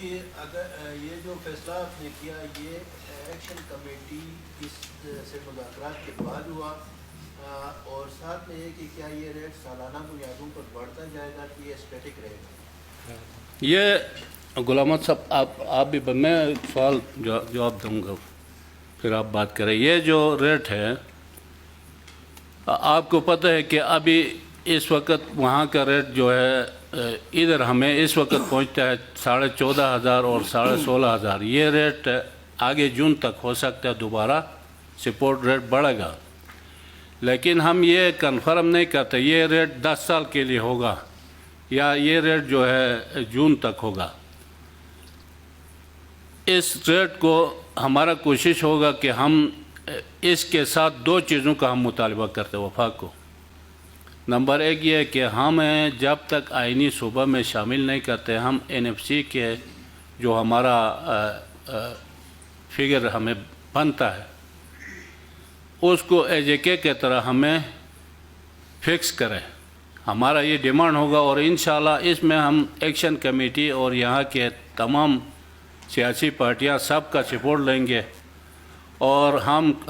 जी, अगर ये जो फैसला आपने किया ये एक्शन कमेटी से मुज़ाकरात के बाद हुआ और साथ में ये कि क्या ये रेट सालाना बुनियादों पर बढ़ता जाएगा कि ये स्टैटिक रहेगा? ये गुलाम अहमद साहब आप भी मैं सवाल जवाब दूंगा, फिर आप बात करें। ये जो रेट है आपको पता है कि अभी इस वक्त वहाँ का रेट जो है इधर हमें इस वक्त पहुँचता है 14,500 और 16,500। ये रेट आगे जून तक हो सकता है दोबारा सपोर्ट रेट बढ़ेगा, लेकिन हम ये कंफर्म नहीं करते ये रेट 10 साल के लिए होगा या ये रेट जो है जून तक होगा। इस रेट को हमारा कोशिश होगा कि हम इसके साथ दो चीज़ों का हम मुतालबा करते हैं वफाक को। नंबर एक ये है कि हम जब तक आइनी सूबा में शामिल नहीं करते हम NFC के जो हमारा फिगर हमें बनता है उसको AJK के तरह हमें फिक्स करें। हमारा ये डिमांड होगा और इंशाल्लाह इसमें हम एक्शन कमेटी और यहाँ के तमाम सियासी पार्टियाँ सब का सपोर्ट लेंगे और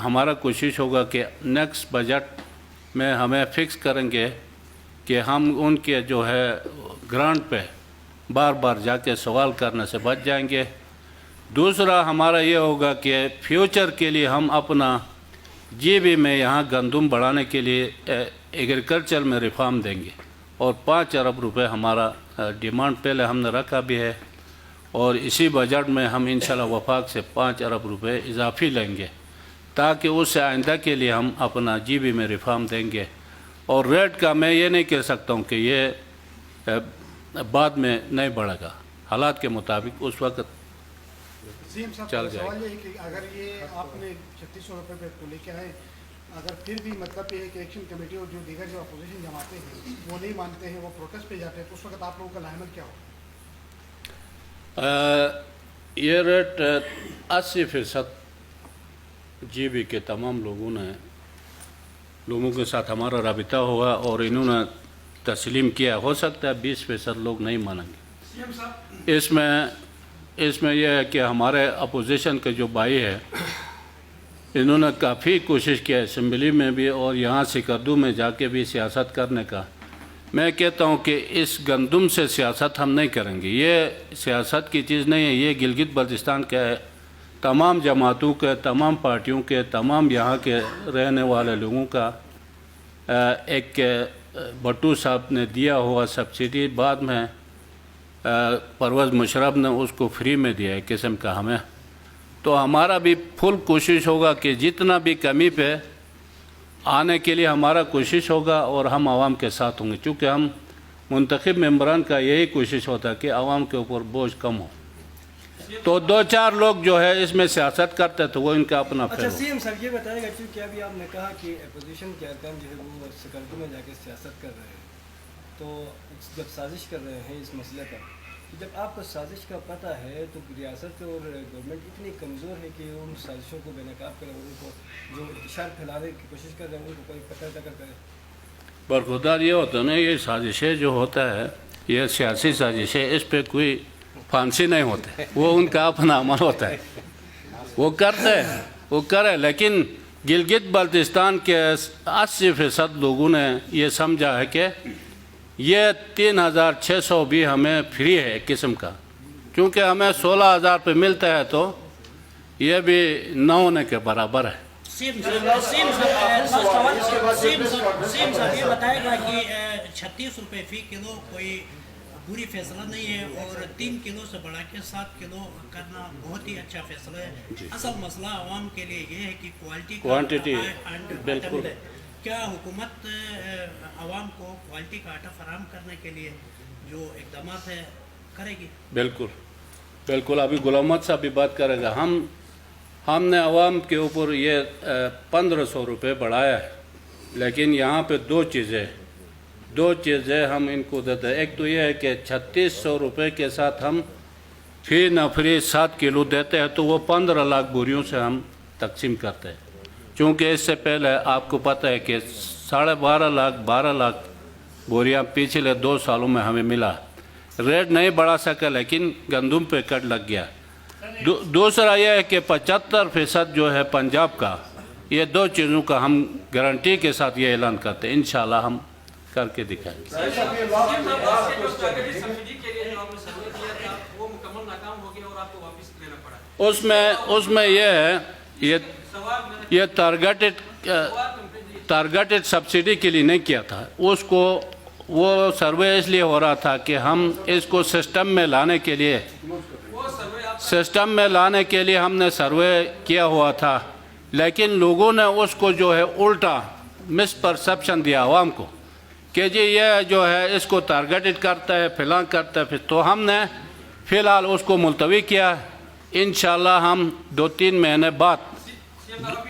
हमारा कोशिश होगा कि नेक्स्ट बजट में हमें फिक्स करेंगे कि हम उनके जो है ग्रांट पे बार बार जाके सवाल करने से बच जाएंगे। दूसरा हमारा ये होगा कि फ्यूचर के लिए हम अपना GB में यहाँ गंदम बढ़ाने के लिए एग्रीकल्चर में रिफॉर्म देंगे और 5 अरब रुपए हमारा डिमांड पहले हमने रखा भी है और इसी बजट में हम इंशाल्लाह वफाक से 5 अरब रुपए इजाफी लेंगे ताकि उससे आइंदा के लिए हम अपना GB में रिफॉर्म देंगे। और रेट का मैं ये नहीं कह सकता हूँ कि ये बाद में नहीं बढ़ेगा, हालात के मुताबिक उस वक्त चल जाएगा। सवाल ये है कि अगर ये आपने 3600 रुपये पे लेके आए, अगर फिर भी मतलब ये है कि एक्शन कमेटी और जो दीगर जो अपोजिशन जमाते हैं वो नहीं मानते हैं, वो प्रोटेस्ट पे जाते हैं, तो उस वक्त आप लोगों का लाहमल क्या हो? ये रेट 80% GB के तमाम लोगों के साथ हमारा रबिता हुआ और इन्होंने तस्लीम किया। हो सकता है 20% लोग नहीं मानेंगे। इसमें यह है कि हमारे अपोजिशन के जो भाई है इन्होंने काफ़ी कोशिश किया असम्बली में भी और यहाँ सिकरदू में जाके भी सियासत करने का। मैं कहता हूँ कि इस गंदम से सियासत हम नहीं करेंगे, ये सियासत की चीज़ नहीं है। ये गिलगित बल्तिस्तान के तमाम जमातों के, तमाम पार्टियों के, तमाम यहाँ के रहने वाले लोगों का एक भट्टू साहब ने दिया हुआ सब्सिडी बाद में परवेज़ मुशर्रफ ने उसको फ्री में दिया है किस्म का हमें। तो हमारा भी फुल कोशिश होगा कि जितना भी कमी पे आने के लिए हमारा कोशिश होगा और हम आवाम के साथ होंगे, चूँकि हम मुंतखब मेंबरान का यही कोशिश होता है कि आवाम के ऊपर बोझ कम हो। तो 2-4 लोग जो है इसमें सियासत करते तो वो इनका अपना अच्छा CM साहब ये बताएगा क्योंकि अभी आपने कहा कि अपोजिशन के अरकान जो है वो सिकरदू में जाके सियासत कर रहे हैं, तो जब साजिश कर रहे हैं इस मसले पर, जब आपको साजिश का पता है तो रियासत और गवर्नमेंट इतनी कमज़ोर है कि उन साजिशों को बेनकाब करें, उनको जो इशार फैलाने की कोशिश कर रहे हैं उनको कोई पता तक करे। बरखुरदार ये होता है ना, ये साजिशें जो होता है ये सियासी साजिशें, इस पर कोई फांसी नहीं होते, वो उनका अपना अमल होता है, वो करते हैं वो करे। लेकिन गिलगित बल्तिस्तान के 80% लोगों ने ये समझा है कि ये 3,600 भी हमें फ्री है किस्म का, क्योंकि हमें 16,000 पे मिलता है तो ये भी न होने के बराबर है। सीम साहब ये बताएगा कि 36 रुपये फ़ी किलो कोई बुरी फैसला नहीं है और 3 किलो से बढ़ा के 7 किलो करना बहुत ही अच्छा फैसला है। असल मसला आवाम के लिए ये है कि क्वांटिटी बिल्कुल है। क्या हुकूमत आवाम को क्वालिटी का आटा फराहम करने के लिए जो इकदाम है करेगी? बिल्कुल अभी गुलाम अहमद साहब भी बात करेगा। हमने आवाम के ऊपर ये 1500 रुपये बढ़ाया है, लेकिन यहाँ पे दो चीज़ें हम इनको देते हैं। एक तो ये है कि 3600 रुपये के साथ हम फी नफरी 7 किलो देते हैं, तो वो 15 लाख बोरियों से हम तकसीम करते हैं। चूँकि इससे पहले आपको पता है कि 12.5 लाख बोरियाँ पिछले 2 सालों में हमें मिला, रेट नहीं बढ़ा सका, लेकिन गंदम पे कट लग गया। दूसरा यह है कि 75% जो है पंजाब का, ये दो चीज़ों का हम गारंटी के साथ ये ऐलान करते हैं, इंशाल्लाह हम करके दिखाएंगे। उसमें यह है, ये टारगेटेड सब्सिडी के लिए नहीं किया था। उसको वो सर्वे इसलिए हो रहा था कि हम इसको सिस्टम में लाने के लिए हमने सर्वे किया हुआ था, लेकिन लोगों ने उसको जो है उल्टा मिसपरसेप्शन दिया आवाम को कि जी ये जो है इसको टारगेटेड करता है, फिलहाल करता है। फिर तो हमने फ़िलहाल उसको मुलतवी किया। इंशाल्लाह हम 2-3 महीने बाद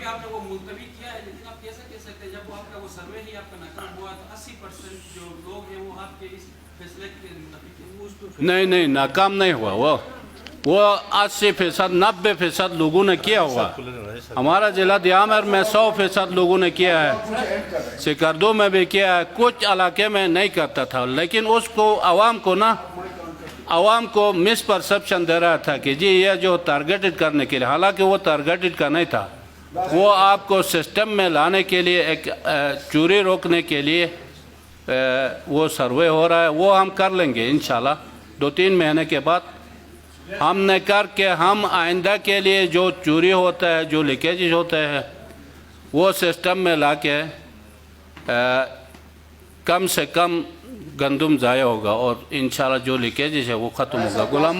आपने वो मुलतवी किया है, लेकिन आप कैसे कह सकते हैं जब वो आपका वो सर्वे ही आपका नाकाम हुआ तो 80% जो लोग हैं वो आपके इस फैसले के मुताबिक नहीं नाकाम नहीं हुआ। वो 80%, 90% लोगों ने किया हुआ। हमारा जिला दियामर में 100% लोगों ने किया है, सिकरदो में भी किया है, कुछ इलाके में नहीं करता था, लेकिन उसको आवाम को मिसपरसेप्शन दे रहा था कि जी ये जो टारगेटेड करने के लिए, हालांकि वो टारगेटेड का नहीं था, वो आपको सिस्टम में लाने के लिए, एक चोरी रोकने के लिए वो सर्वे हो रहा है। वो हम कर लेंगे इंशाल्लाह 2-3 महीने के बाद। हमने करके हम आइंदा के लिए जो चोरी होता है, जो लीकेज होते हैं, वो सिस्टम में ला के कम से कम गंदम ज़ाया होगा और इंशाल्लाह जो लीकेज है वो ख़त्म होगा। गुलाम